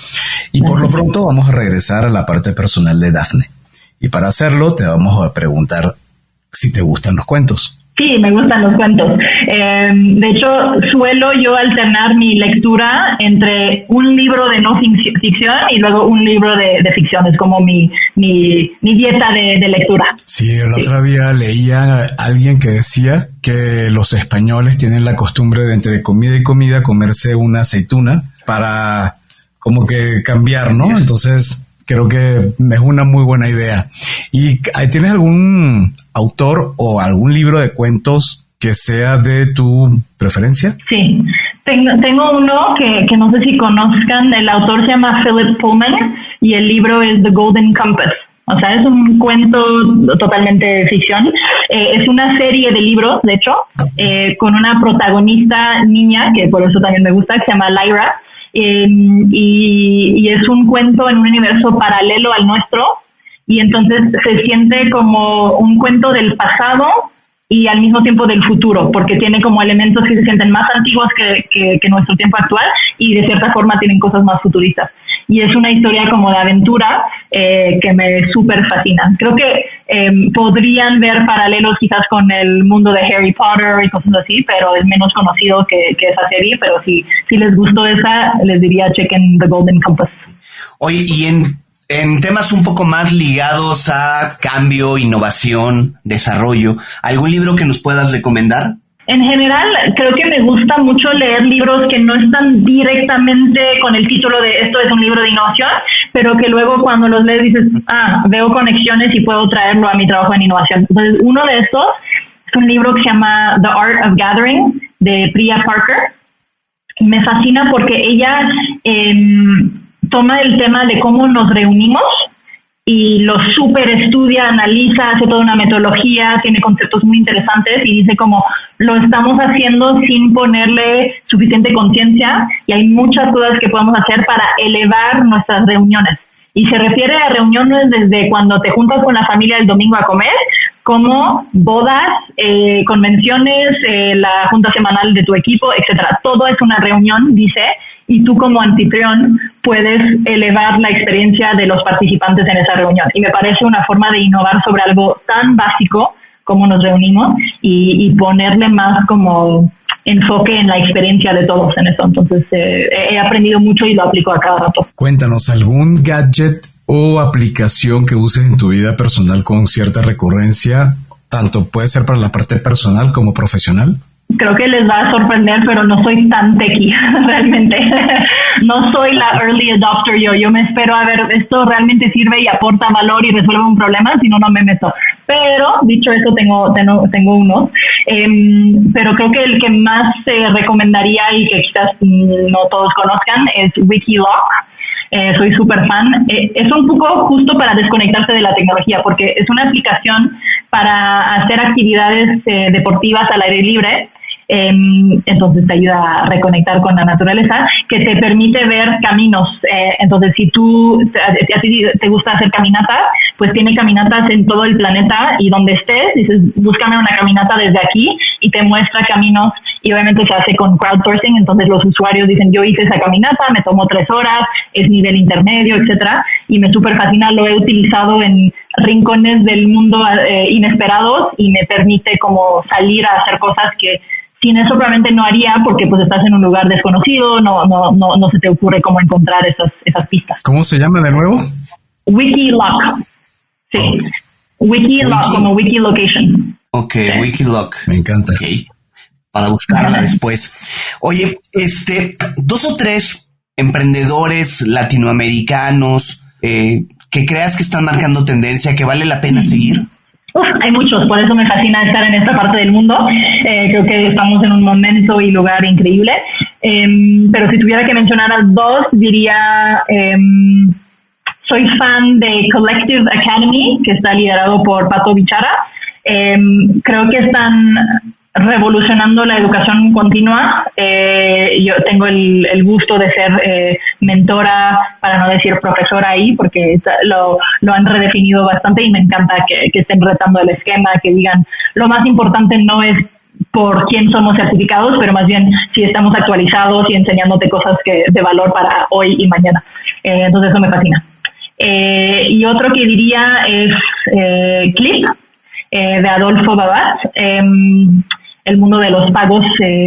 S1: Y por lo pronto vamos a regresar a la parte personal de Dafne. Y para hacerlo te vamos a preguntar si te gustan los cuentos.
S4: Sí, me gustan los cuentos. De hecho, suelo yo alternar mi lectura entre un libro de no ficción y luego un libro de ficción. Es como mi dieta de lectura.
S1: Sí, el otro día leía a alguien que decía que los españoles tienen la costumbre de entre comida y comida comerse una aceituna para como que cambiar, ¿no? Entonces creo que es una muy buena idea. ¿Y tienes algún autor o algún libro de cuentos que sea de tu preferencia?
S4: Sí, tengo uno que no sé si conozcan. El autor se llama Philip Pullman y el libro es The Golden Compass. O sea, es un cuento totalmente ficción. Es una serie de libros, de hecho, con una protagonista niña, que por eso también me gusta, que se llama Lyra. Y es un cuento en un universo paralelo al nuestro, y entonces se siente como un cuento del pasado y al mismo tiempo del futuro, porque tiene como elementos que se sienten más antiguos que nuestro tiempo actual, y de cierta forma tienen cosas más futuristas. Y es una historia como de aventura que me súper fascina. Creo que podrían ver paralelos quizás con el mundo de Harry Potter y cosas así, pero es menos conocido que esa serie. Pero si les gustó esa, les diría chequen The Golden Compass.
S2: Oye, y en temas un poco más ligados a cambio, innovación, desarrollo, ¿algún libro que nos puedas recomendar?
S4: En general, creo que me gusta mucho leer libros que no están directamente con el título de esto es un libro de innovación, pero que luego cuando los lees dices, veo conexiones y puedo traerlo a mi trabajo en innovación. Entonces, uno de estos es un libro que se llama The Art of Gathering, de Priya Parker. Me fascina porque ella toma el tema de cómo nos reunimos y lo súper estudia, analiza, hace toda una metodología, tiene conceptos muy interesantes y dice como lo estamos haciendo sin ponerle suficiente conciencia, y hay muchas cosas que podemos hacer para elevar nuestras reuniones. Y se refiere a reuniones desde cuando te juntas con la familia el domingo a comer, como bodas, convenciones, la junta semanal de tu equipo, etcétera. Todo es una reunión, dice, y tú como anfitrión puedes elevar la experiencia de los participantes en esa reunión. Y me parece una forma de innovar sobre algo tan básico como nos reunimos y ponerle más como enfoque en la experiencia de todos en eso. Entonces he aprendido mucho y lo aplico a cada rato.
S1: Cuéntanos, ¿algún gadget o aplicación que uses en tu vida personal con cierta recurrencia? Tanto puede ser para la parte personal como profesional.
S4: Creo que les va a sorprender, pero no soy tan techie, realmente. No soy la early adopter yo me espero a ver, esto realmente sirve y aporta valor y resuelve un problema, si no, no me meto. Pero, dicho eso, tengo unos. Pero creo que el que más recomendaría y que quizás no todos conozcan es Wikiloc. Soy súper fan. Es un poco justo para desconectarse de la tecnología, porque es una aplicación para hacer actividades deportivas al aire libre. Entonces te ayuda a reconectar con la naturaleza, que te permite ver caminos. Entonces, si a ti te gusta hacer caminatas, pues tiene caminatas en todo el planeta, y donde estés, dices, búscame una caminata desde aquí, y te muestra caminos, y obviamente se hace con crowdsourcing. Entonces los usuarios dicen, yo hice esa caminata, me tomó 3 horas, es nivel intermedio, etcétera, y me súper fascina. Lo he utilizado en rincones del mundo inesperados, y me permite como salir a hacer cosas que sin eso probablemente no haría, porque pues estás en un lugar desconocido, no se te ocurre cómo encontrar esas pistas.
S1: ¿Cómo se llama de nuevo?
S4: Wikiloc. Sí. Wikiloc, como Wikilocation.
S2: Ok, sí. Wikiloc.
S1: Me encanta.
S2: Okay. Para buscarla después. Oye, 2 o 3 emprendedores latinoamericanos que creas que están marcando tendencia, que vale la pena seguir.
S4: Hay muchos, por eso me fascina estar en esta parte del mundo. Creo que estamos en un momento y lugar increíble. Pero si tuviera que mencionar a 2, diría, soy fan de Collective Academy, que está liderado por Pato Bichara. Creo que están revolucionando la educación continua. Yo tengo el gusto de ser mentora, para no decir profesora ahí, porque lo han redefinido bastante, y me encanta que estén retando el esquema, que digan, lo más importante no es por quién somos certificados, pero más bien si estamos actualizados y enseñándote cosas de valor para hoy y mañana. Entonces eso me fascina. Y otro que diría es Clip. de Adolfo Babat, el mundo de los pagos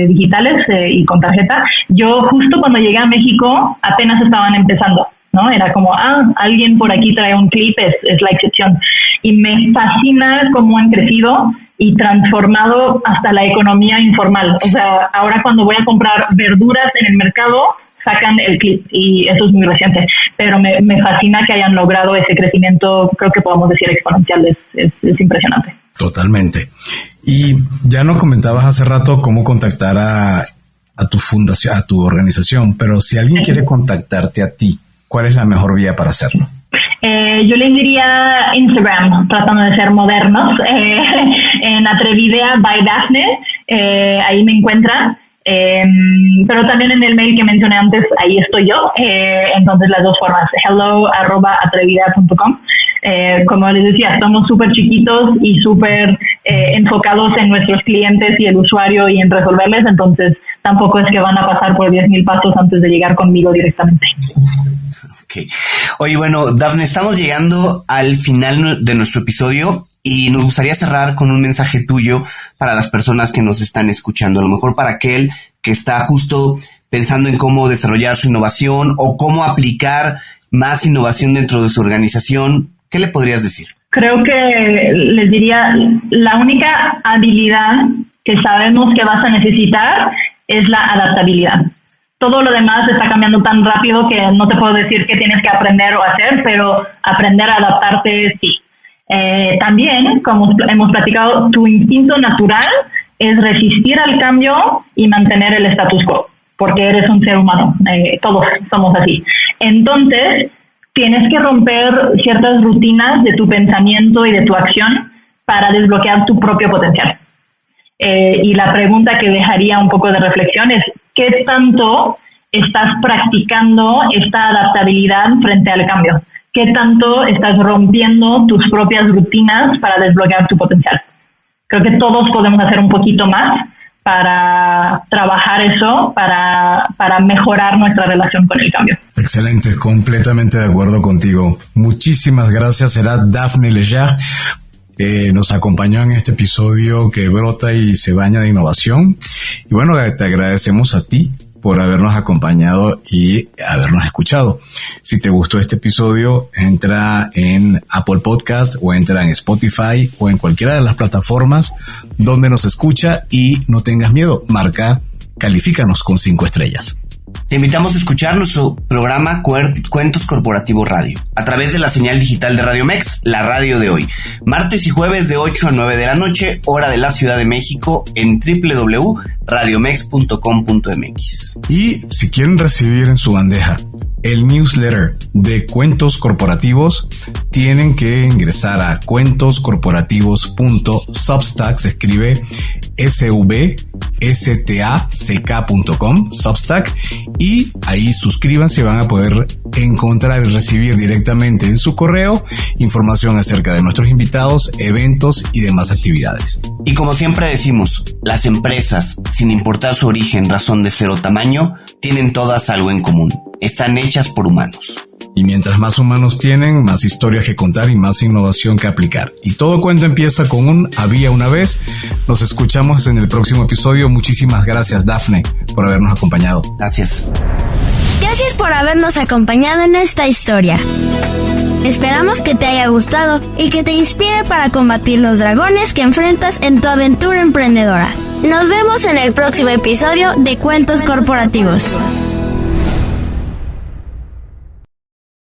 S4: digitales y con tarjeta. Yo justo cuando llegué a México apenas estaban empezando, ¿no? Era como, alguien por aquí trae un clip, es la excepción. Y me fascina cómo han crecido y transformado hasta la economía informal. O sea, ahora cuando voy a comprar verduras en el mercado, sacan el clip, y eso es muy reciente. Pero me fascina que hayan logrado ese crecimiento, creo que podemos decir exponencial, es impresionante.
S1: Totalmente. Y ya nos comentabas hace rato cómo contactar a tu fundación, a tu organización, pero si alguien quiere contactarte a ti, ¿cuál es la mejor vía para hacerlo?
S4: Yo les diría Instagram, tratando de ser modernos, en Atrevida by Dafne, ahí me encuentran, pero también en el mail que mencioné antes, ahí estoy yo, entonces las dos formas, hello@atrevida.com. Como les decía, somos súper chiquitos y súper enfocados en nuestros clientes y el usuario y en resolverles, entonces tampoco es que van a pasar por 10,000 pasos antes de llegar conmigo directamente.
S2: Okay. Oye, bueno, Dafne, estamos llegando al final de nuestro episodio y nos gustaría cerrar con un mensaje tuyo para las personas que nos están escuchando, a lo mejor para aquel que está justo pensando en cómo desarrollar su innovación o cómo aplicar más innovación dentro de su organización. ¿Qué le podrías decir?
S4: Creo que les diría, la única habilidad que sabemos que vas a necesitar es la adaptabilidad. Todo lo demás está cambiando tan rápido que no te puedo decir qué tienes que aprender o hacer, pero aprender a adaptarte sí. También, como hemos platicado, tu instinto natural es resistir al cambio y mantener el status quo, porque eres un ser humano, todos somos así. Entonces, tienes que romper ciertas rutinas de tu pensamiento y de tu acción para desbloquear tu propio potencial. Y la pregunta que dejaría un poco de reflexión es, ¿qué tanto estás practicando esta adaptabilidad frente al cambio? ¿Qué tanto estás rompiendo tus propias rutinas para desbloquear tu potencial? Creo que todos podemos hacer un poquito más para trabajar eso, para mejorar nuestra relación con el cambio.
S1: Excelente, completamente de acuerdo contigo. Muchísimas gracias. Era Dafne Lejar. Nos acompañó en este episodio que brota y se baña de innovación. Y bueno, te agradecemos a ti por habernos acompañado y habernos escuchado. Si te gustó este episodio, entra en Apple Podcast o entra en Spotify o en cualquiera de las plataformas donde nos escucha y no tengas miedo, califícanos con 5 estrellas.
S2: Te invitamos a escuchar nuestro programa Cuentos Corporativos Radio a través de la señal digital de Radio Mex, la radio de hoy. Martes y jueves de 8 a 9 de la noche, hora de la Ciudad de México, en www.radiomex.com.mx.
S1: Y si quieren recibir en su bandeja el newsletter de Cuentos Corporativos, tienen que ingresar a cuentoscorporativos.substack, se escribe svstack.com, Substack, y ahí suscríbanse, van a poder encontrar y recibir directamente en su correo información acerca de nuestros invitados, eventos y demás actividades.
S2: Y como siempre decimos, las empresas, sin importar su origen, razón de ser o tamaño, tienen todas algo en común: están hechas por humanos.
S1: Y mientras más humanos tienen, más historias que contar y más innovación que aplicar. Y todo cuento empieza con un había una vez. Nos escuchamos en el próximo episodio. Muchísimas gracias, Dafne, por habernos acompañado.
S2: Gracias.
S3: Gracias por habernos acompañado en esta historia. Esperamos que te haya gustado y que te inspire para combatir los dragones que enfrentas en tu aventura emprendedora. Nos vemos en el próximo episodio de Cuentos Corporativos.